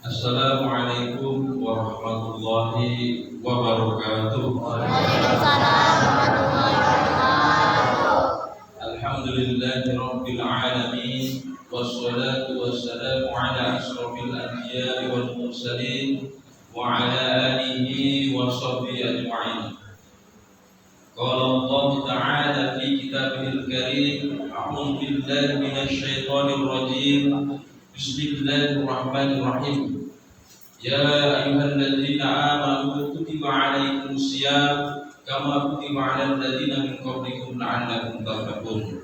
Assalamualaikum warahmatullahi wabarakatuh. Waalaikumsalam warahmatullahi wabarakatuh. Alhamdulillahi rabbil alamin. Wassalatu wassalamu ala asrofil anbiya'i wal mursalin wa ala alihi wa sahbihi ajma'in. Qala Allah ta'ala fi kitabihil karim, a'udzu billahi minasy syaithanir rajim. Bismillahirrahmanirrahim. Ya ayyuhalladzina amanu kutiba 'alaikumus syiyam kama kutiba 'alal ladzina min qablikum la'allakum tattaqun.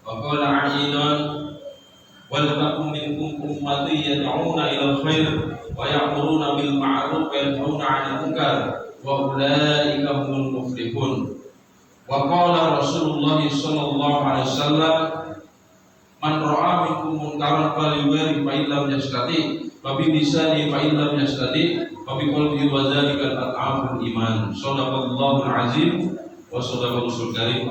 Wa qala 'aidan wal takum minkum ummatun yad'una ilal khair wa ya'muruna bil ma'ruf wa yanhauna 'anil munkar wa ulaika humul muflihun. Wa qala Rasulullah sallallahu alaihi wasallam man ra'a minkum munkaran falyughayyirhu fa illam yastati wa bi lisanihi fa illam yastati wa bi qalbihi wa dzalika al-'amrul iman. Shadaqallahul azim wa shadaqal rasul karim.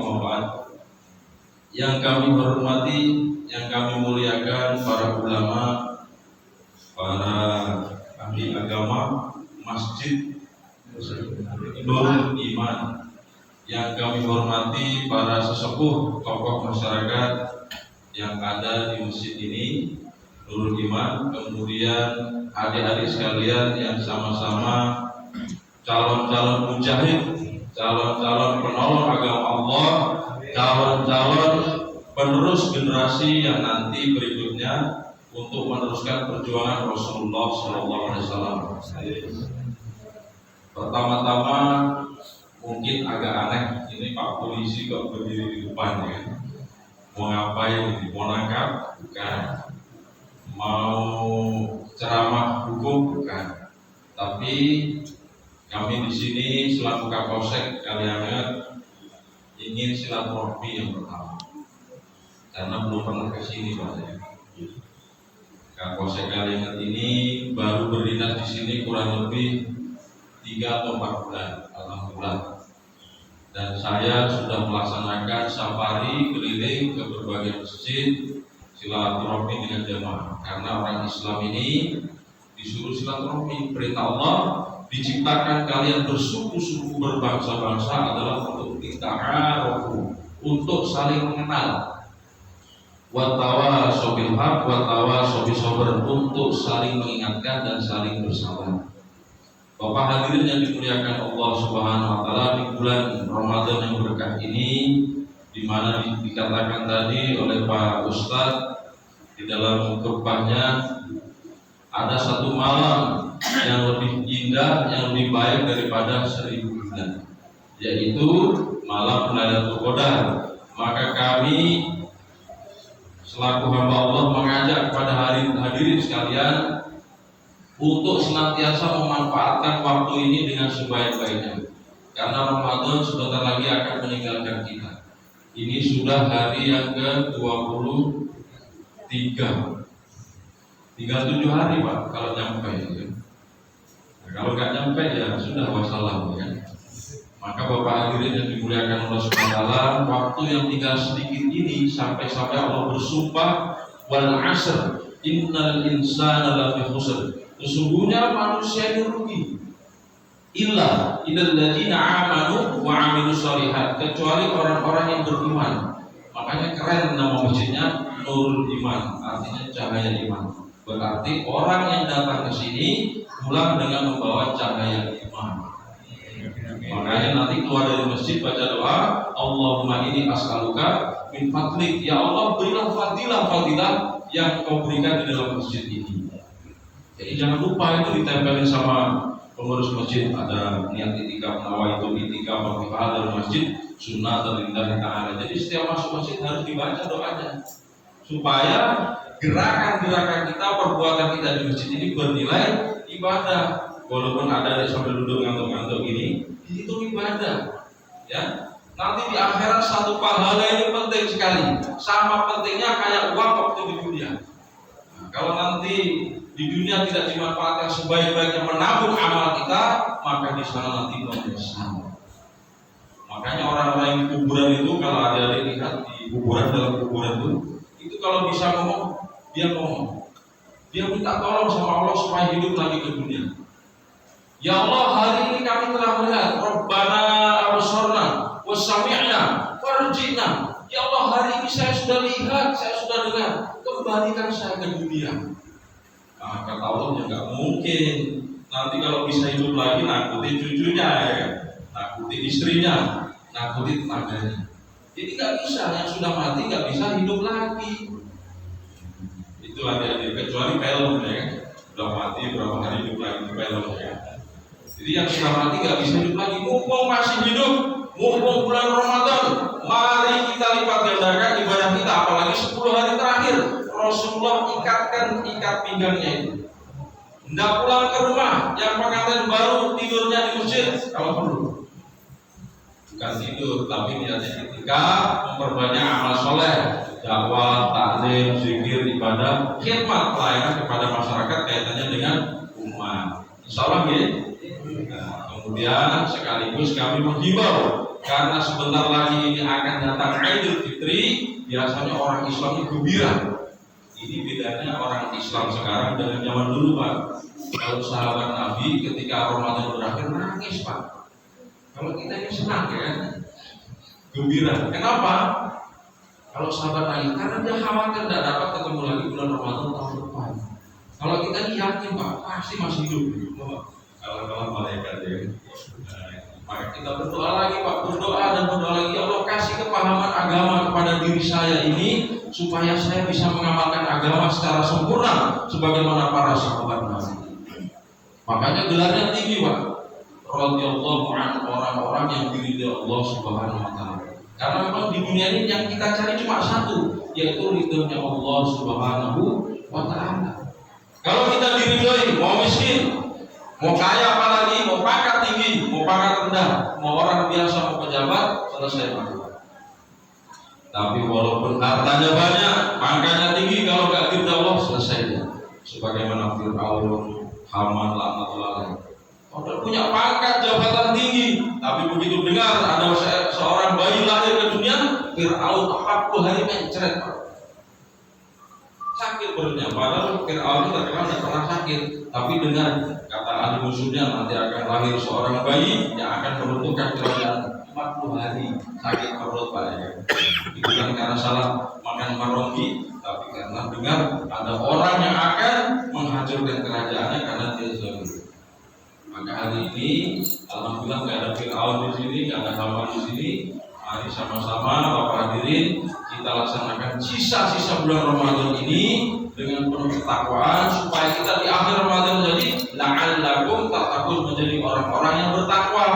Yang kami hormati, yang kami muliakan para ulama, para ahli agama Masjid Nurul Iman, yang kami hormati para sesepuh tokoh masyarakat yang ada di masjid ini Nurul Iman, kemudian adik-adik sekalian yang sama-sama calon-calon mujahid, calon-calon penolong agama Allah, calon-calon penerus generasi yang nanti berikutnya untuk meneruskan perjuangan Rasulullah SAW. Pertama-tama mungkin agak aneh, ini Pak Polisi kok berdiri di depan ya. Mau ngapain? Mau nangkap? Bukan. Mau ceramah hukum? Bukan. Tapi kami di sini selaku Kapolsek Kalianget ingin silaturahmi yang pertama, karena belum pernah ke sini Pak ya. Kapolsek Kalianget ini baru berdinas di sini kurang lebih 3 atau 4 bulan, alhamdulillah. Dan saya sudah melaksanakan safari keliling ke berbagai masjid silaturahmi dengan jamaah, karena orang Islam ini disuruh silaturahmi. Perintah Allah diciptakan kalian bersuku-suku berbangsa-bangsa adalah untuk ta'arufu, untuk saling mengenal. Wa tawasau bil haq wa tawasau bis sabr, untuk saling mengingatkan dan saling bersabar. Bapak hadirin yang dimuliakan Allah Subhanahu wa taala, di bulan Ramadan yang berkah ini, di mana dikatakan tadi oleh Pak Ustadz di dalam khutbahnya, ada satu malam yang lebih indah, yang lebih baik daripada 1000 bulan, yaitu malam Lailatul Qadar. Maka kami selaku hamba Allah mengajak kepada hadirin sekalian untuk senantiasa memanfaatkan waktu ini dengan sebaik-baiknya, karena Ramadan sebentar lagi akan meninggalkan kita. Ini sudah hari yang ke-23, tinggal 7 hari Pak kalau nyampe ya. Nah, kalau nggak nyampe ya sudah wassalam ya. Maka Bapak hadirin yang dimuliakan Allah Subhanahu wa taala, waktu yang tinggal sedikit ini sampai Allah bersumpah, wal 'asr innal insana lafi khusr, sesungguhnya manusia ini rugi, illa illal ladzina amanu wa 'amilus shalihat, kecuali orang-orang yang beriman. Makanya keren nama masjidnya Nurul Iman, artinya cahaya iman. Berarti orang yang datang ke sini pulang dengan membawa cahaya iman. Makanya nanti keluar dari masjid baca doa, Allahumma inni as'aluka min fadlik, ya Allah berilah fadilah yang kau berikan di dalam masjid ini. Jadi jangan lupa itu ditempelin sama pengurus masjid, ada niat itikaf, nawaitu itikaf bagi hadal masjid sunnatan lillahi ta'ala. Jadi setiap masuk masjid harus dibaca doanya, supaya gerakan-gerakan kita, perbuatan kita di masjid ini bernilai ibadah. Walaupun ada yang sambil duduk ngantuk-ngantuk ini, itu ibadah ya. Nanti di akhirat satu pahala ini penting sekali, sama pentingnya kayak uang waktu di dunia. Nah, kalau nanti di dunia tidak dimanfaatkan sebaik-baiknya menabung amal kita, maka di sana nanti menyesal. Makanya orang-orang yang kuburan itu, kalau ada lihat di kuburan, dalam kuburan itu kalau bisa ngomong dia ngomong. Dia minta tolong sama Allah supaya hidup lagi ke dunia. Ya Allah, hari ini kami telah melihat Rabbana absarna wa sami'na farji'na. Ya Allah, hari ini saya sudah lihat, saya sudah dengar, kembalikan saya ke dunia. Nah, kata Allah, ya nggak mungkin. Nanti kalau bisa hidup lagi, nakuti cucunya, ya, nakuti istrinya, nakuti tetangganya. Jadi nggak bisa, yang sudah mati nggak bisa hidup lagi. Itu adik-adik, kecuali film, ya, sudah mati berapa hari hidup lagi di film, ya. Jadi yang sudah mati nggak bisa hidup lagi. Mumpung masih hidup, mumpung bulan Ramadan, mari kita lipat gandakan ibadah kita. Apalagi 10 hari terakhir, Rasulullah ikatkan ikat pinggangnya itu. Hendak pulang ke rumah, yang pengantin baru tidurnya di masjid kalau perlu. Bukan tidur, tapi niatnya ketika memperbanyak amal soleh, dakwah, taklim, zikir, ibadah, khidmat, pelayanan kepada masyarakat kaitannya dengan umat. Insya Allah, ya. Nah, kemudian sekaligus kami menghimbau karena sebentar lagi ini akan datang Idul Fitri. Biasanya orang Islam itu gembira. Ini bedanya orang Islam sekarang dengan zaman dulu, Pak. Kalau sahabat Nabi ketika Ramadan berakhir nangis, Pak. Kalau kita ini senang, ya, gembira. Kenapa? Kalau sahabat Nabi karena dia khawatir tidak dapat ketemu lagi bulan Ramadan tahun depan. Kalau kita ini yakin, Pak, pasti masih hidup. Kalau malaikat, ya. Maka kita berdoa lagi, Pak, berdoa dan berdoa lagi. Ya Allah, kasih kepahaman agama kepada diri saya ini supaya saya bisa mengamalkan agama secara sempurna sebagaimana para sahabat Nabi. Makanya gelarnya tinggi, Pak. Radhiyallahu an, orang-orang yang diridhai Allah Subhanahu wa taala. Karena memang di dunia ini yang kita cari cuma satu, yaitu ridhonya Allah Subhanahu wa taala. Kalau kita diridhai, mau miskin, mau kaya apalagi, mau pangkat tinggi, mau pangkat rendah, mau orang biasa, mau pejabat, selesai masalah. Tapi walaupun hartanya banyak, pangkatnya tinggi, kalau nggak diridhai Allah, selesai dia. Sebagaimana Fir'aun, Haman, laknatullah alaih. Udah punya pangkat jabatan tinggi, tapi begitu dengar ada seorang bayi lahir ke dunia, Fir'aun 40 hari mencret. Sakit perutnya, padahal Fir'aun itu terkenal tidak pernah sakit. Tapi dengar kata ahli musuhnya nanti akan lahir seorang bayi yang akan meruntuhkan kerajaan 40 hari sakit perut, Pak, ya. Itu kan karena salah makan marogi, tapi karena dengar ada orang yang akan menghancurkan kerajaannya karena dia zalim. Maka hari ini, alhamdulillah nggak ada Fir'aun di sini, nggak ada Haman di sini. Mari sama-sama, Bapak hadirin, kita laksanakan sisa-sisa bulan Ramadan ini dengan penuh ketakwaan supaya kita di akhir Ramadan jadi la'allakum tattaqun, menjadi orang-orang yang bertakwa.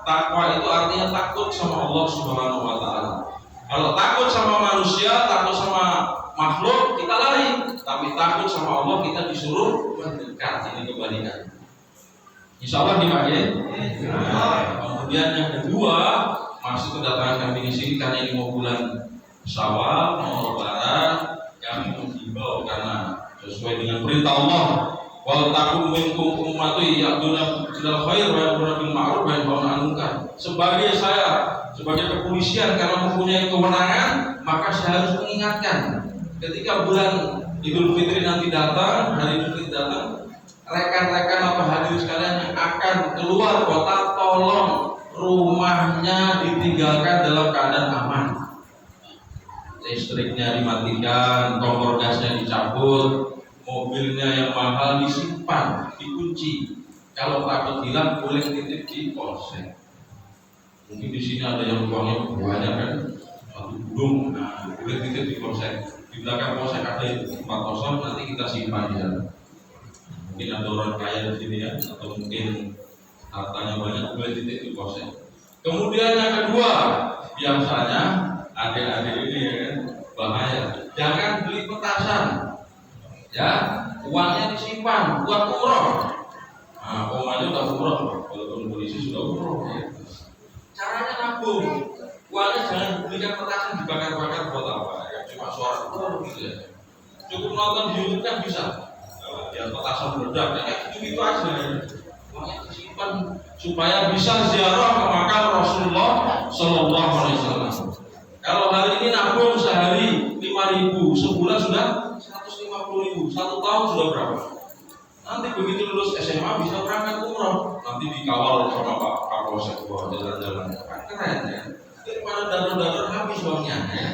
Takwa itu artinya takut sama Allah Subhanahu wa taala. Kalau takut sama manusia, takut sama makhluk, kita lari. Tapi takut sama Allah, kita disuruh mendekat. Ini kebalikan. Insya Allah dipakai. Kemudian yang kedua, maksud kedatangan kami di sini karena ini mau bulan Syawal, mau Lebaran, kami menghimbau karena sesuai dengan perintah Allah. Wal takum minkum ummatun ya'duna bil khair wa ya'muruna bil ma'ruf wa yanhauna 'anil munkar. Sebagai saya, sebagai kepolisian karena mempunyai kewenangan, maka saya harus mengingatkan ketika bulan Idul Fitri nanti datang, hari Idul Fitri datang, rekan-rekan atau hadirin sekalian yang akan keluar kota, tolong rumahnya ditinggalkan dalam keadaan aman. Listriknya dimatikan, kompor gasnya dicabut, mobilnya yang mahal disimpan, dikunci. Kalau takut hilang, boleh titip di polsek. Mungkin di sini ada yang uangnya banyak kan, satu gudung, nah, boleh titip di polsek. Di belakang polsek ada tempat kosong, nanti kita simpan di sana. Mungkin ada orang kaya di sini ya, atau mungkin hartanya banyak, boleh titip di polsek. Kemudian yang kedua, biasanya adik-adik ini ya kan, bahaya. Jangan beli petasan, ya, uangnya disimpan buat umroh. Nah, omanya udah umroh, walaupun polisi sudah umroh. Ya. Caranya nabung, uangnya jangan belikan petasan dibakar-bakar buat apa? Ya, cuma suara gitu ya. Cukup nonton di YouTube kan bisa. Ya petasan meledak, kayak gitu aja. Uangnya disimpan supaya bisa ziarah ke makam Rasulullah Sallallahu Alaihi Wasallam. Kalau hari ini nabung sehari 5.000, sebulan sudah 150.000. 1 1 tahun sudah berapa? Nanti begitu lulus SMA bisa berangkat umroh, nanti dikawal sama Pak Kapolsek bawa jalan-jalan, keren ya. Daripada dadar-dadar habis uangnya ya.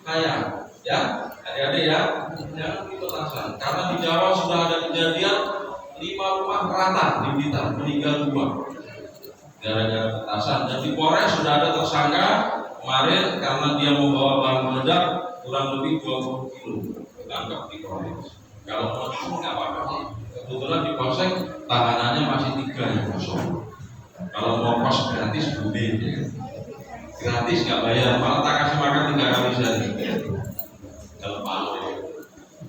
Kayak ya, adik-adik ya, jangan petasan. Karena di Jawa sudah ada kejadian 5 rumah rata di Blitar meninggal 2 gara-gara petasan. Dan di Polres sudah ada tersangka kemarin karena dia membawa bahan peledak kurang lebih 20 kilo ditangkap di Polres. Kalau mau nggak apa-apa sih. Kebetulan di Polsek tahanannya masih 3 yang kosong. Kalau mau kos gratis bude, ya. Gratis nggak bayar, malah tak kasih makan 3 kali sehari. Kalau malu.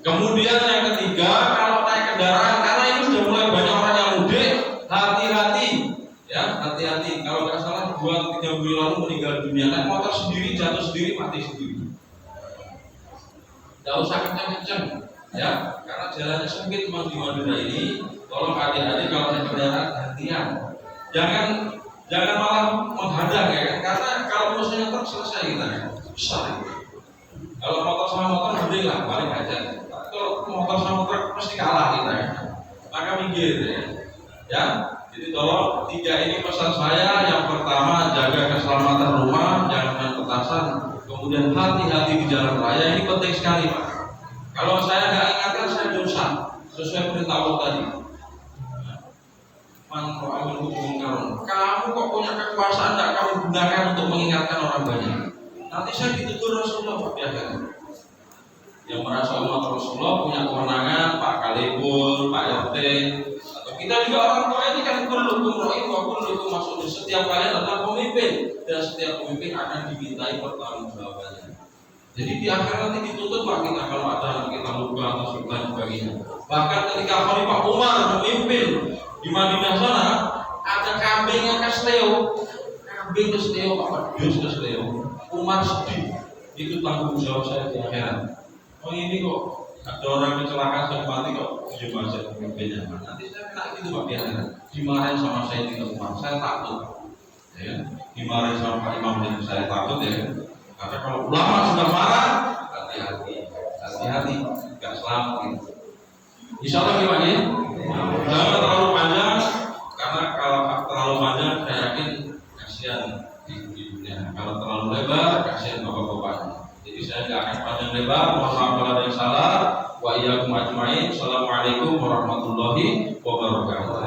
Kemudian yang ketiga, kalau naik kendaraan, karena ini sudah mulai banyak orang yang mudik, hati-hati, ya hati-hati. Kalau nggak salah 2-3 bulan lalu meninggal dunia, naik motor sendiri, jatuh sendiri, mati sendiri. Nggak usah kencang-kencang. Ya, karena jalannya sempit memang di Madura ini. Tolong adik-adik kalau naik kendaraan hati-hati. Jangan malah menghadang ya kan? Karena kalau musuhnya truk selesai kita ya. Besar itu. Kalau motor sama motor mending lah balik aja. Kalau motor sama truk pasti kalah kita ya. Maka minggir ya. Ya, jadi tolong 3 ini pesan saya. Yang pertama jaga keselamatan rumah, jangan main petasan. Kemudian hati-hati di jalan raya, ini penting sekali Pak. Kalau saya nggak ingatkan saya dosa sesuai perintah Allah tadi. Kamu kok punya kekuasaan nggak kamu gunakan untuk mengingatkan orang banyak? Nanti saya ditegur Rasulullah Pak Biakan. Yang merasa umat Rasulullah punya kewenangan, Pak Kalibul, Pak RT, atau kita juga orang tua ini kan perlu maksudnya setiap kalian adalah pemimpin dan setiap pemimpin akan dimintai pertanggungjawabannya. Jadi di akhir nanti dituntut Pak kita kalau ada kita luka atau sultan sebagainya. Bahkan ketika Khalifah Umar memimpin di Madinah sana, ada kambing yang kesleo, Pak Yus kesleo. Umar sedih, itu tanggung jawab saya di akhirat. Oh ini kok ada orang kecelakaan sampai mati kok cuma saya pemimpinnya. Nanti saya kena gitu Pak di akhirat. Dimarahin sama saya di Umar, saya takut. Ya, dimarahin sama Pak Imam dan saya takut ya. Karena kalau ulama sudah marah, hati-hati, nggak selamat gitu. Insya Allah gimana ya? Jangan terlalu panjang, karena kalau terlalu panjang, saya yakin kasihan di dunia. Kalau terlalu lebar, kasihan bapak-bapak. Jadi saya nggak akan panjang lebar. Mohon maaf kalau ada yang salah. Wa iyyakum ajmain. Assalamualaikum warahmatullahi wabarakatuh.